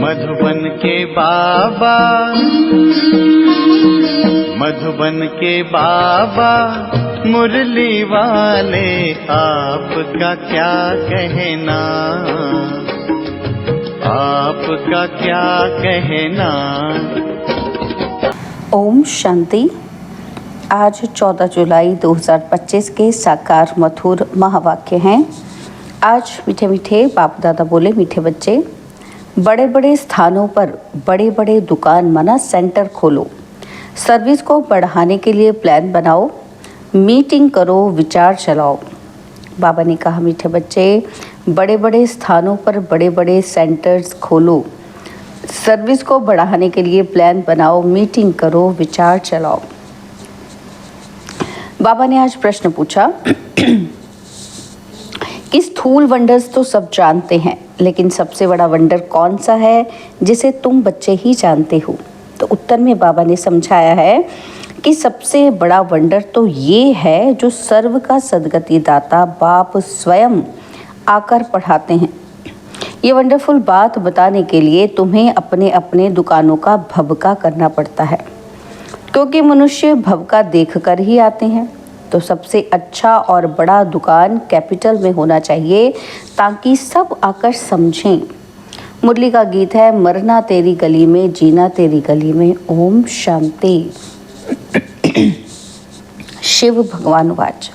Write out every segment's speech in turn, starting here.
मधुबन के बाबा, मधुबन के बाबा मुरली वाले, आपका क्या कहना, आपका क्या कहना। ओम शांति। आज 14 जुलाई 2025 के साकार मधुर महावाक्य हैं। आज मीठे मीठे बाप दादा बोले, मीठे बच्चे, बड़े बड़े स्थानों पर बड़े बड़े दुकान माना सेंटर खोलो, सर्विस को बढ़ाने के लिए प्लान बनाओ, मीटिंग करो, विचार चलाओ। बाबा ने कहा, मीठे बच्चे, बड़े बड़े स्थानों पर बड़े बड़े सेंटर्स खोलो, सर्विस को बढ़ाने के लिए प्लान बनाओ, मीटिंग करो, विचार चलाओ। बाबा ने आज प्रश्न पूछा कि स्थूल वंडर्स तो सब जानते हैं, लेकिन सबसे बड़ा वंडर कौन सा है जिसे तुम बच्चे ही जानते हो। तो उत्तर में बाबा ने समझाया है कि सबसे बड़ा वंडर तो ये है जो सर्व का सद्गति दाता बाप स्वयं आकर पढ़ाते हैं। ये वंडरफुल बात बताने के लिए तुम्हें अपने अपने दुकानों का भबका करना पड़ता है, क्योंकि मनुष्य भबका देखकर ही आते हैं। तो सबसे अच्छा और बड़ा दुकान कैपिटल में होना चाहिए, ताकि सब आकर समझें। मुरली का गीत है, मरना तेरी गली में, जीना तेरी गली में। ओम शांति। शिव भगवानुवाच।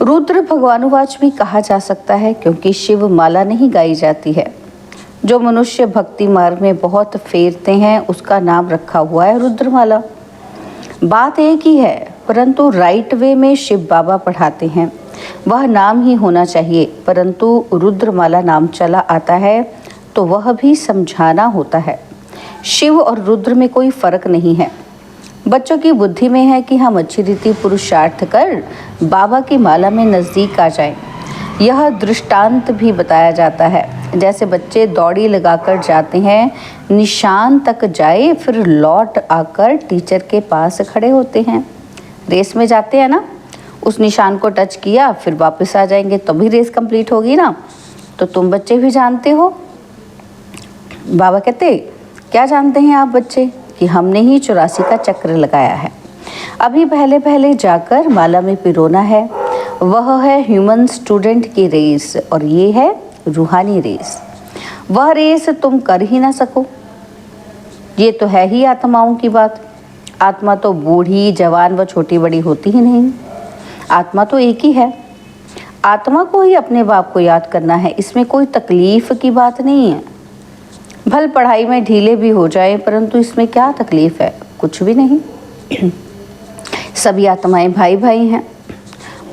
रुद्र भगवानुवाच भी कहा जा सकता है, क्योंकि शिव माला नहीं गाई जाती है। जो मनुष्य भक्ति मार्ग में बहुत फेरते हैं, उसका नाम रखा हुआ है रुद्रमाला। बात एक ही है, परंतु राइट वे में शिव बाबा पढ़ाते हैं। वह नाम ही होना चाहिए, परंतु रुद्रमाला नाम चला आता है तो वह भी समझाना होता है। शिव और रुद्र में कोई फर्क नहीं है। बच्चों की बुद्धि में है कि हम अच्छी रीति पुरुषार्थ कर बाबा की माला में नज़दीक आ जाएं। यह दृष्टांत भी बताया जाता है, जैसे बच्चे दौड़ी लगाकर जाते हैं, निशान तक जाए, फिर लौट आकर टीचर के पास खड़े होते हैं। रेस में जाते हैं ना, उस निशान को टच किया, फिर वापस आ जाएंगे, तभी रेस कंप्लीट होगी ना। तो तुम बच्चे भी जानते हो। बाबा कहते, क्या जानते हैं आप बच्चे, कि हमने ही 84 का चक्र लगाया है। अभी पहले पहले जाकर माला में पिरोना है। वह है ह्यूमन स्टूडेंट की रेस, और ये है रूहानी रेस। वह रेस तुम कर ही ना सको। ये तो है ही आत्माओं की बात। आत्मा तो बूढ़ी, जवान व छोटी बड़ी होती ही नहीं। आत्मा तो एक ही है। आत्मा को ही अपने बाप को याद करना है। इसमें कोई तकलीफ की बात नहीं है। भल पढ़ाई में ढीले भी हो जाए, परंतु इसमें क्या तकलीफ है, कुछ भी नहीं। सभी आत्माएं भाई भाई हैं।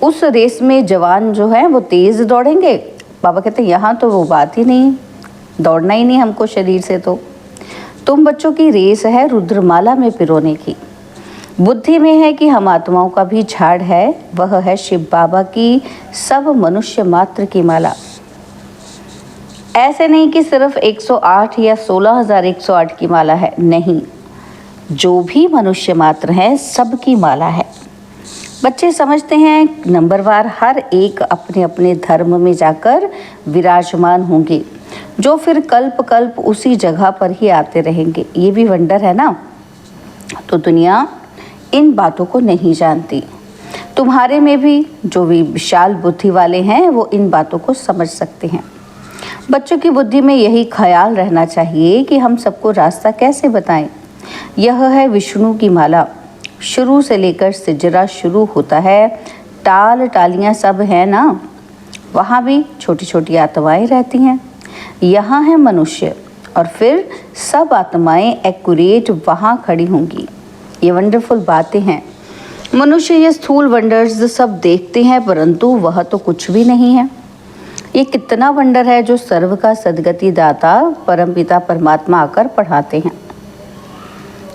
उस रेस में जवान जो है वो तेज दौड़ेंगे। बाबा कहते हैं यहाँ तो वो बात ही नहीं, दौड़ना ही नहीं हमको शरीर से। तो तुम बच्चों की रेस है रुद्रमाला में पिरोने की। बुद्धि में है कि हम आत्माओं का भी झाड़ है। वह है शिव बाबा की सब मनुष्य मात्र की माला। ऐसे नहीं कि सिर्फ 108 या 16,108 की माला है, नहीं, जो भी मनुष्य मात्र है सबकी माला है। बच्चे समझते हैं नंबरवार हर एक अपने अपने धर्म में जाकर विराजमान होंगे, जो फिर कल्प कल्प उसी जगह पर ही आते रहेंगे। ये भी वंडर है ना। तो दुनिया इन बातों को नहीं जानती। तुम्हारे में भी जो भी विशाल बुद्धि वाले हैं वो इन बातों को समझ सकते हैं। बच्चों की बुद्धि में यही ख्याल रहना चाहिए कि हम सबको रास्ता कैसे बताएं। यह है विष्णु की माला। शुरू से लेकर सिजरा शुरू होता है, टाल टालियाँ सब है ना। वहाँ भी छोटी छोटी आत्माएं रहती हैं। यहाँ है मनुष्य, और फिर सब आत्माएं एक्यूरेट वहाँ खड़ी होंगी। ये वंडरफुल बातें हैं। मनुष्य ये स्थूल वंडर्स सब देखते हैं, परंतु वह तो कुछ भी नहीं है। ये कितना वंडर है जो सर्व का सद्गति दाता परमपिता परमात्मा आकर पढ़ाते हैं।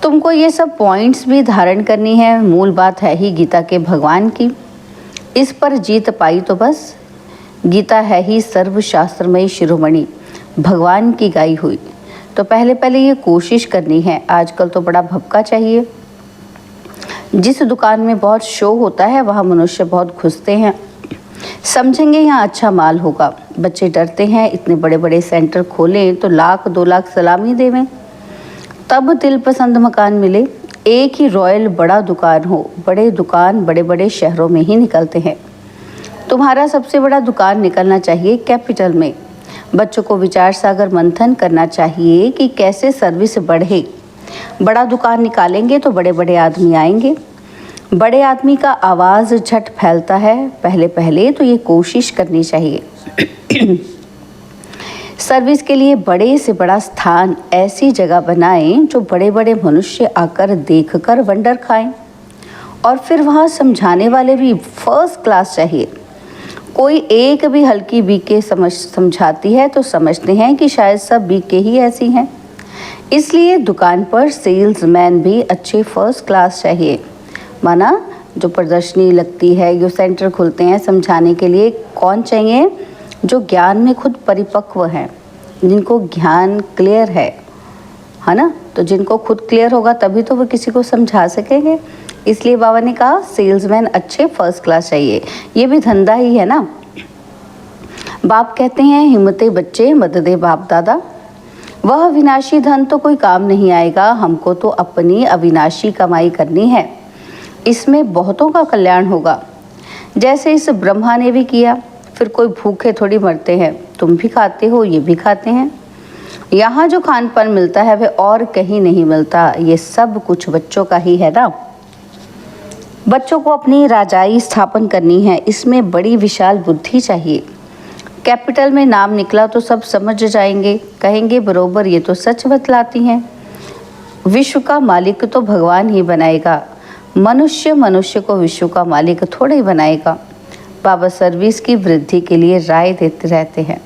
तुमको ये सब पॉइंट्स भी धारण करनी है। मूल बात है ही गीता के भगवान की। इस पर जीत पाई तो बस। गीता है ही सर्वशास्त्रमयी शिरोमणि, भगवान की गाई हुई। तो पहले पहले ये कोशिश करनी है। आजकल तो बड़ा भपका चाहिए। जिस दुकान में बहुत शो होता है वहाँ मनुष्य बहुत घुसते हैं। समझेंगे यहाँ अच्छा माल होगा, बच्चे डरते हैं, इतने बड़े बड़े सेंटर खोलें तो 1,00,000-2,00,000 सलामी देवें, तब दिल पसंद मकान मिले। एक ही रॉयल बड़ा दुकान हो, बड़े दुकान बड़े बड़े शहरों में ही निकलते हैं। तुम्हारा सबसे बड़ा दुकान निकलना चाहिए कैपिटल में। बच्चों को विचार सागर मंथन करना चाहिए कि कैसे सर्विस बढ़े। बड़ा दुकान निकालेंगे तो बड़े बड़े आदमी आएंगे। बड़े आदमी का आवाज़ झट फैलता है, पहले पहले तो ये कोशिश करनी चाहिए। सर्विस के लिए बड़े से बड़ा स्थान, ऐसी जगह बनाएं जो बड़े बड़े मनुष्य आकर देखकर वंडर खाएं, और फिर वहाँ समझाने वाले भी फर्स्ट क्लास चाहिए। कोई एक भी हल्की बीके समझाती है तो समझते हैं कि शायद सब बीके ही ऐसी हैं। इसलिए दुकान पर सेल्समैन भी अच्छे फर्स्ट क्लास चाहिए। माना जो प्रदर्शनी लगती है, जो सेंटर खुलते हैं समझाने के लिए, कौन चाहिए? जो ज्ञान में खुद परिपक्व हैं, जिनको ज्ञान क्लियर है ना। तो जिनको खुद क्लियर होगा तभी तो वो किसी को समझा सकेंगे। इसलिए बाबा ने कहा सेल्समैन अच्छे फर्स्ट क्लास चाहिए। ये भी धंधा ही है ना। बाप कहते हैं हिम्मते बच्चे मददे बाप दादा। वह अविनाशी धन तो कोई काम नहीं आएगा, हमको तो अपनी अविनाशी कमाई करनी है। इसमें बहुतों का कल्याण होगा, जैसे इस ब्रह्मा ने भी किया। फिर कोई भूखे थोड़ी मरते हैं, तुम भी खाते हो, ये भी खाते हैं। यहाँ जो खान पान मिलता है वह और कहीं नहीं मिलता। ये सब कुछ बच्चों का ही है ना। बच्चों को अपनी राजाई स्थापन करनी है, इसमें बड़ी विशाल बुद्धि चाहिए। कैपिटल में नाम निकला तो सब समझ जाएंगे, कहेंगे बरोबर ये तो सच बतलाती हैं। विश्व का मालिक तो भगवान ही बनाएगा, मनुष्य को विश्व का मालिक थोड़ा ही बनाएगा। बाबा सर्विस की वृद्धि के लिए राय देते रहते हैं।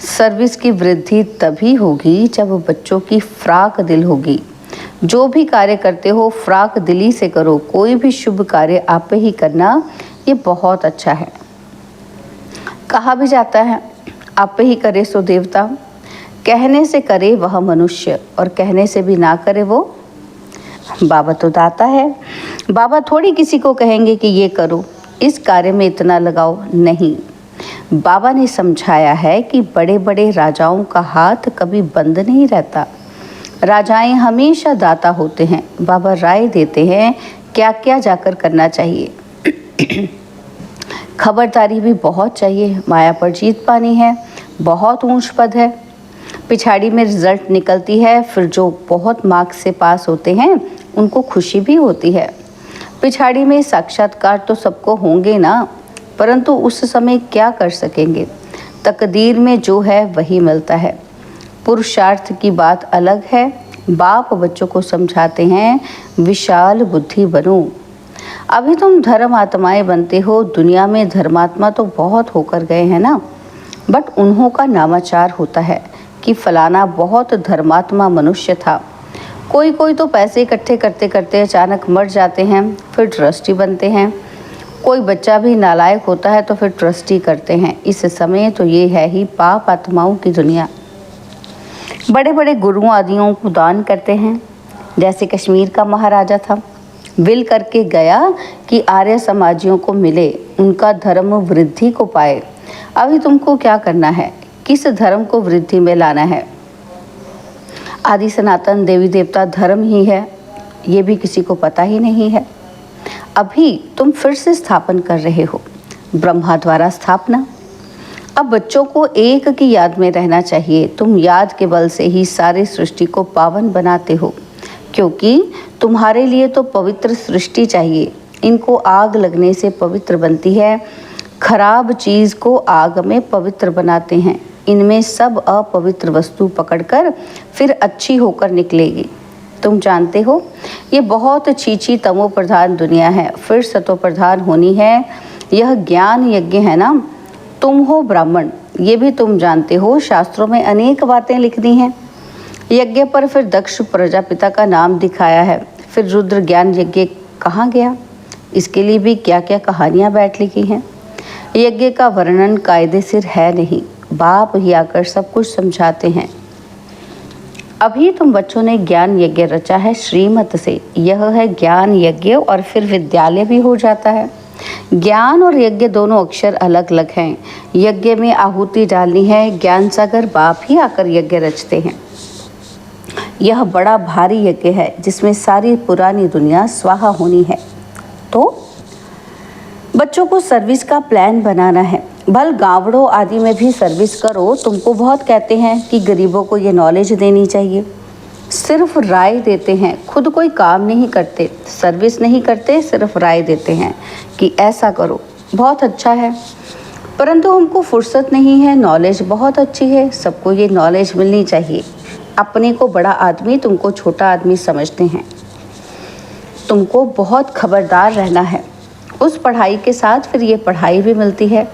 सर्विस की वृद्धि तभी होगी जब बच्चों की फ्राक दिल होगी। जो भी कार्य करते हो फ्राक दिली से करो। कोई भी शुभ कार्य आप ही करना, ये बहुत अच्छा है। कहा भी जाता है आप ही करे सो देवता। कहने से करे वह मनुष्य और कहने से भी ना करे वो बाबा तो दाता है। बाबा थोड़ी किसी को कहेंगे कि ये करो, इस कार्य में इतना लगाओ, नहीं। बाबा ने समझाया है कि बड़े बड़े राजाओं का हाथ कभी बंद नहीं रहता। राजाएं हमेशा दाता होते हैं। बाबा राय देते हैं क्या क्या जाकर करना चाहिए। खबरदारी भी बहुत चाहिए। माया पर जीत पानी है, बहुत ऊंच पद है। पिछाड़ी में रिजल्ट निकलती है, फिर जो बहुत मार्क्स से पास होते हैं उनको खुशी भी होती है। पिछाड़ी में साक्षात्कार तो सबको होंगे ना, परंतु उस समय क्या कर सकेंगे। तकदीर में जो है वही मिलता है। पुरुषार्थ की बात अलग है। बाप बच्चों को समझाते हैं विशाल बुद्धि बनो। अभी तुम धर्म आत्माएं बनते हो। दुनिया में धर्मात्मा तो बहुत होकर गए हैं ना, बट उन्हों का नामाचार होता है कि फलाना बहुत धर्मात्मा मनुष्य था। कोई कोई तो पैसे इकट्ठे करते करते अचानक मर जाते हैं, फिर ट्रस्टी बनते हैं। कोई बच्चा भी नालायक होता है तो फिर ट्रस्टी करते हैं। इस समय तो ये है ही पाप आत्माओं की दुनिया। बड़े बड़े गुरुओं आदियों को दान करते हैं। जैसे कश्मीर का महाराजा था, विल करके गया कि आर्य समाजियों को मिले, उनका धर्म वृद्धि को पाए। अभी तुमको क्या करना है, किस धर्म को वृद्धि में लाना है। आदि सनातन देवी देवता धर्म ही है, ये भी किसी को पता ही नहीं है। अभी तुम फिर से स्थापन कर रहे हो, ब्रह्मा द्वारा स्थापना। अब बच्चों को एक की याद में रहना चाहिए। तुम याद के बल से ही सारी सृष्टि को पावन बनाते हो, क्योंकि तुम्हारे लिए तो पवित्र सृष्टि चाहिए। इनको आग लगने से पवित्र बनती है। खराब चीज़ को आग में पवित्र बनाते हैं। इनमें सब अपवित्र वस्तु पकड़कर फिर अच्छी होकर निकलेगी। तुम जानते हो ये बहुत छीछी तमो प्रधान दुनिया है, फिर सतो प्रधान होनी है। यह ज्ञान यज्ञ है ना। तुम हो ब्राह्मण, ये भी तुम जानते हो। शास्त्रों में अनेक बातें लिख दी हैं। यज्ञ पर फिर दक्ष प्रजापिता का नाम दिखाया है। फिर रुद्र ज्ञान यज्ञ कहाँ गया, इसके लिए भी क्या क्या कहानियाँ बैठ लिखी हैं। यज्ञ का वर्णन कायदे सिर है नहीं, बाप ही आकर सब कुछ समझाते हैं। अभी तुम बच्चों ने ज्ञान यज्ञ रचा है श्रीमत से। यह है ज्ञान यज्ञ और फिर विद्यालय भी हो जाता है। ज्ञान और यज्ञ दोनों अक्षर अलग अलग हैं। यज्ञ में आहुति डालनी है, ज्ञान सागर बाप ही आकर यज्ञ रचते हैं। यह बड़ा भारी यज्ञ है जिसमें सारी पुरानी दुनिया स्वाहा होनी है। तो बच्चों को सर्विस का प्लान बनाना है। भल गाँवड़ों आदि में भी सर्विस करो। तुमको बहुत कहते हैं कि गरीबों को ये नॉलेज देनी चाहिए, सिर्फ राय देते हैं, खुद कोई काम नहीं करते, सर्विस नहीं करते, सिर्फ राय देते हैं कि ऐसा करो। बहुत अच्छा है, परंतु हमको फुर्सत नहीं है। नॉलेज बहुत अच्छी है, सबको ये नॉलेज मिलनी चाहिए। अपने को बड़ा आदमी, तुमको छोटा आदमी समझते हैं। तुमको बहुत खबरदार रहना है। उस पढ़ाई के साथ फिर ये पढ़ाई भी मिलती है।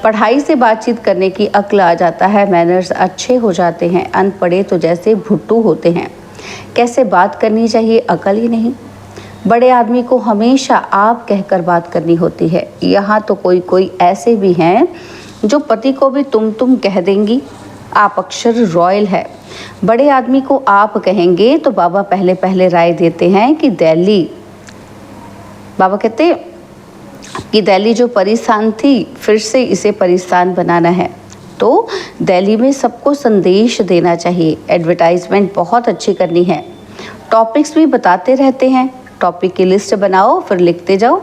पढ़ाई से बातचीत करने की अक्ल आ जाता है, मैनर्स अच्छे हो जाते हैं। अनपढ़े तो जैसे भुट्टू होते हैं, कैसे बात करनी चाहिए अकल ही नहीं। बड़े आदमी को हमेशा आप कहकर बात करनी होती है। यहाँ तो कोई कोई ऐसे भी हैं जो पति को भी तुम कह देंगी। आप अक्षर रॉयल है। बड़े आदमी को आप कहेंगे तो बाबा पहले पहले राय देते हैं कि दिल्ली, बाबा कहते कि दिल्ली जो परिस्थान थी फिर से इसे परिस्थान बनाना है। तो दिल्ली में सबको संदेश देना चाहिए। एडवर्टाइजमेंट बहुत अच्छी करनी है। टॉपिक्स भी बताते रहते हैं। टॉपिक की लिस्ट बनाओ, फिर लिखते जाओ।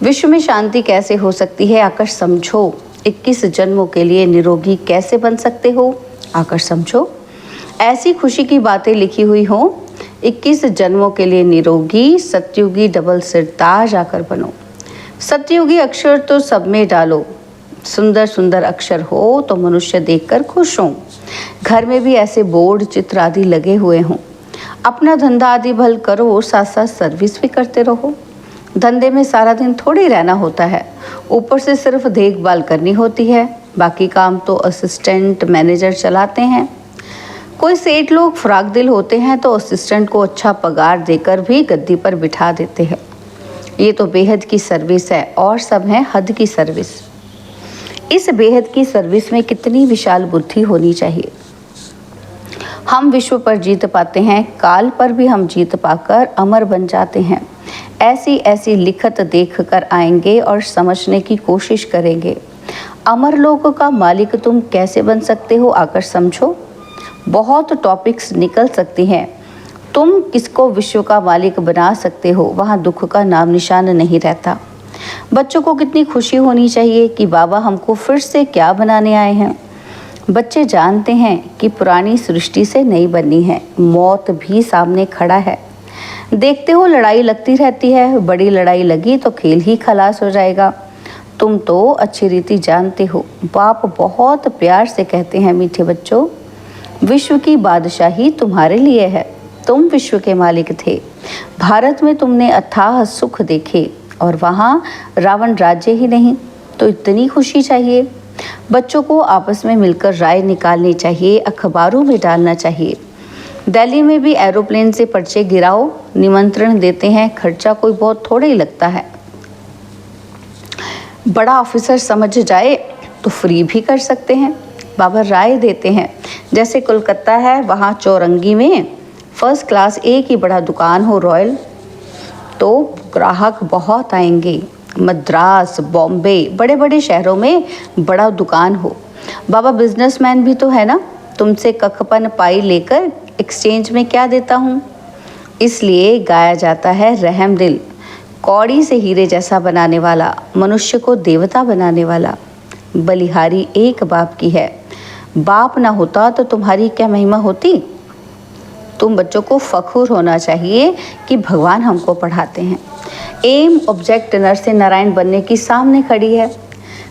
विश्व में शांति कैसे हो सकती है आकर समझो। 21 जन्मों के लिए निरोगी कैसे बन सकते हो आकर समझो। ऐसी खुशी की बातें लिखी हुई हो। 21 जन्मों के लिए निरोगी सतयुगी डबल सिरताज आकर बनो। सतयुगी अक्षर तो सब में डालो। सुंदर सुंदर अक्षर हो तो मनुष्य देखकर खुश हों। घर में भी ऐसे बोर्ड चित्र आदि लगे हुए हों। अपना धंधा आदि भल करो और साथ साथ सर्विस भी करते रहो। धंधे में सारा दिन थोड़ी रहना होता है, ऊपर से सिर्फ देखभाल करनी होती है। बाकी काम तो असिस्टेंट मैनेजर चलाते हैं। कोई सेठ लोग फराक दिल होते हैं तो असिस्टेंट को अच्छा पगार देकर भी गद्दी पर बिठा देते हैं। ये तो बेहद की सर्विस है और सब है हद की सर्विस। इस बेहद की सर्विस में कितनी विशाल बुद्धि होनी चाहिए। हम विश्व पर जीत पाते हैं, काल पर भी हम जीत पाकर अमर बन जाते हैं। ऐसी ऐसी लिखत देख कर आएंगे और समझने की कोशिश करेंगे। अमर लोगों का मालिक तुम कैसे बन सकते हो आकर समझो। बहुत टॉपिक्स निकल सकती हैं। तुम किसको विश्व का मालिक बना सकते हो, वहाँ दुख का नाम निशान नहीं रहता। बच्चों को कितनी खुशी होनी चाहिए कि बाबा हमको फिर से क्या बनाने आए हैं। बच्चे जानते हैं कि पुरानी सृष्टि से नई बननी है। मौत भी सामने खड़ा है। देखते हो लड़ाई लगती रहती है। बड़ी लड़ाई लगी तो खेल ही खलास हो जाएगा। तुम तो अच्छी रीति जानते हो। बाप बहुत प्यार से कहते हैं, मीठे बच्चों, विश्व की बादशाही तुम्हारे लिए है। तुम विश्व के मालिक थे। भारत में तुमने अथाह सुख देखे और वहाँ रावण राज्य ही नहीं। तो इतनी खुशी चाहिए। बच्चों को आपस में मिलकर राय निकालनी चाहिए, अखबारों में डालना चाहिए। दिल्ली में भी एरोप्लेन से पर्चे गिराओ, निमंत्रण देते हैं। खर्चा कोई बहुत थोड़ा ही लगता है। बड़ा ऑफिसर समझ जाए तो फ्री भी कर सकते हैं। बाबा राय देते हैं। जैसे कोलकाता है, वहाँ चौरंगी में फर्स्ट क्लास एक ही बड़ा दुकान हो रॉयल, तो ग्राहक बहुत आएंगे। मद्रास, बॉम्बे, बड़े बड़े शहरों में बड़ा दुकान हो। बाबा बिजनेसमैन भी तो है ना। तुमसे कखपन पाई लेकर एक्सचेंज में क्या देता हूँ। इसलिए गाया जाता है, रहम दिल कौड़ी से हीरे जैसा बनाने वाला, मनुष्य को देवता बनाने वाला। बलिहारी एक बाप की है। बाप ना होता तो तुम्हारी क्या महिमा होती। तुम बच्चों को फखुर होना चाहिए कि भगवान हमको पढ़ाते हैं। एम ऑब्जेक्ट नर से नारायण बनने की सामने खड़ी है।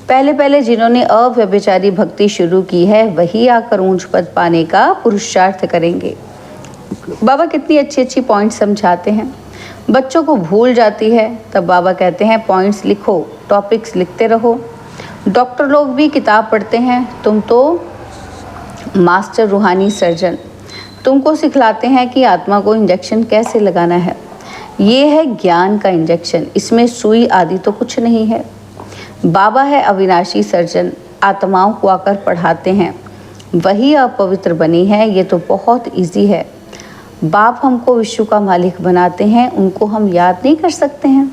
पहले पहले जिन्होंने अव्यभिचारी भक्ति शुरू की है वही आकर ऊंच पद पाने का पुरुषार्थ करेंगे। बाबा कितनी अच्छी अच्छी पॉइंट्स समझाते हैं। बच्चों को भूल जाती है, तब बाबा कहते हैं पॉइंट्स लिखो, टॉपिक्स लिखते रहो। डॉक्टर लोग भी किताब पढ़ते हैं। तुम तो मास्टर रूहानी सर्जन, तुमको सिखलाते हैं कि आत्मा को इंजेक्शन कैसे लगाना है। ये है ज्ञान का इंजेक्शन, इसमें सुई आदि तो कुछ नहीं है। बाबा है अविनाशी सर्जन, आत्माओं को आकर पढ़ाते हैं। वही अपवित्र बनी है। ये तो बहुत इजी है। बाप हमको विश्व का मालिक बनाते हैं, उनको हम याद नहीं कर सकते हैं।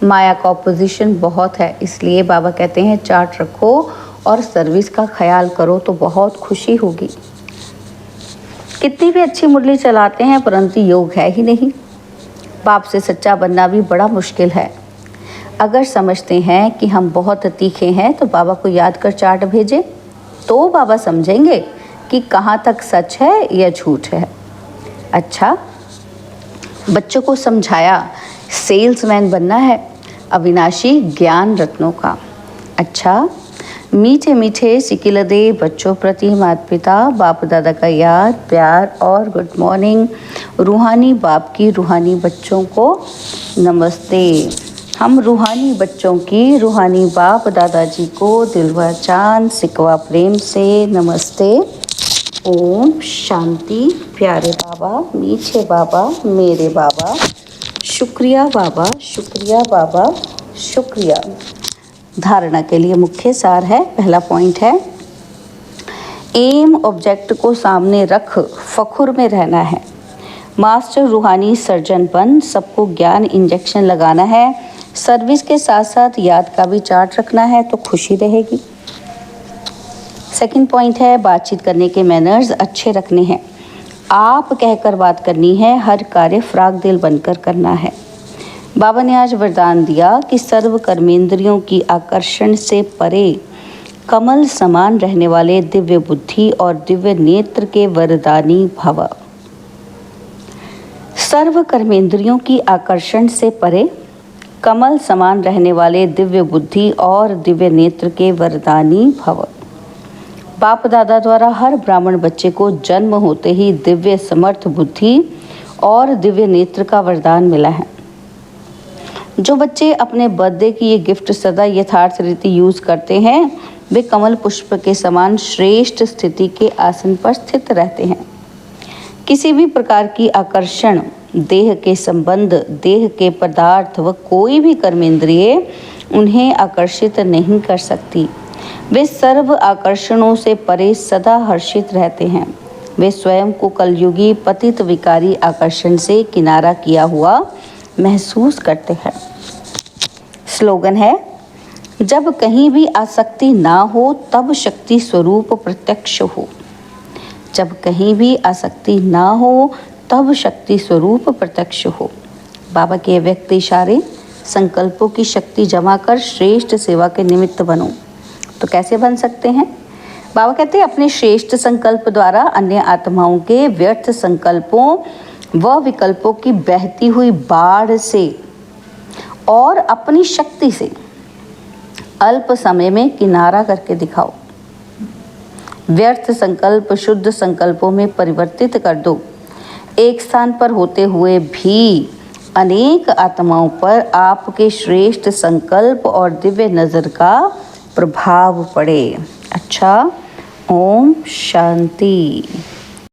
माया का ऑपोजिशन बहुत है, इसलिए बाबा कहते हैं चार्ट रखो और सर्विस का ख्याल करो तो बहुत खुशी होगी। कितनी भी अच्छी मुरली चलाते हैं परंतु योग है ही नहीं। बाप से सच्चा बनना भी बड़ा मुश्किल है। अगर समझते हैं कि हम बहुत तीखे हैं तो बाबा को याद कर चार्ट भेजें, तो बाबा समझेंगे कि कहाँ तक सच है या झूठ है। अच्छा, बच्चों को समझाया सेल्समैन बनना है, अविनाशी ज्ञान रत्नों का। अच्छा, मीठे मीठे सिकिलदे बच्चों प्रति माता पिता बाप दादा का याद प्यार और गुड मॉर्निंग। रूहानी बाप की रूहानी बच्चों को नमस्ते। हम रूहानी बच्चों की रूहानी बाप दादाजी को दिलवा चांद सिकवा प्रेम से नमस्ते। ओम शांति। प्यारे बाबा, मीठे बाबा, मेरे बाबा, शुक्रिया बाबा, शुक्रिया बाबा, शुक्रिया। धारणा के लिए मुख्य सार है। पहला पॉइंट है, एम ऑब्जेक्ट को सामने रख फखुर में रहना है। मास्टर रूहानी सर्जन बन सबको ज्ञान इंजेक्शन लगाना है। सर्विस के साथ साथ याद का भी चार्ट रखना है तो खुशी रहेगी। सेकंड पॉइंट है, बातचीत करने के मैनर्स अच्छे रखने हैं। आप कहकर बात करनी है, हर कार्य फ्राक दिल बनकर करना है। बाबा ने आज वरदान दिया कि सर्व कर्मेंद्रियों की आकर्षण से परे कमल समान रहने वाले दिव्य बुद्धि और दिव्य नेत्र के वरदानी भव। सर्व कर्मेंद्रियों की आकर्षण से परे कमल समान रहने वाले दिव्य बुद्धि और दिव्य नेत्र के वरदानी भव। बाप दादा द्वारा हर ब्राह्मण बच्चे को जन्म होते ही दिव्य समर्थ बुद्धि और दिव्य नेत्र का वरदान मिला है। जो बच्चे अपने बर्थडे की ये गिफ्ट सदा यथार्थ रीति यूज करते हैं वे कमल पुष्प के समान श्रेष्ठ स्थिति के आसन पर स्थित रहते हैं। किसी भी प्रकार की आकर्षण, देह के संबंध, देह के पदार्थ व कोई भी कर्मेंद्रिय उन्हें आकर्षित नहीं कर सकती। वे सर्व आकर्षणों से परे सदा हर्षित रहते हैं। वे स्वयं को कलयुगी पतित विकारी आकर्षण से किनारा किया हुआ महसूस करते हैं। स्लोगन है, जब कहीं भी आसक्ति ना हो तब शक्ति स्वरूप प्रत्यक्ष हो। जब कहीं भी आसक्ति ना हो तब शक्ति स्वरूप प्रत्यक्ष हो। बाबा के व्यक्त इशारे, संकल्पों की शक्ति जमा कर श्रेष्ठ सेवा के निमित्त बनो। तो कैसे बन सकते हैं? बाबा कहते हैं अपने श्रेष्ठ संकल्प द्वारा अन्य आत्माओं के व्यर्थ संकल्पों व विकल्पों की बहती हुई बाढ़ से और अपनी शक्ति से अल्प समय में किनारा करके दिखाओ। व्यर्थ संकल्प शुद्ध संकल्पों में परिवर्तित कर दो। एक स्थान पर होते हुए भी अनेक आत्माओं पर आपके श्रेष्ठ संकल्प और दिव्य नज़र का प्रभाव पड़े। अच्छा, ओम शांति।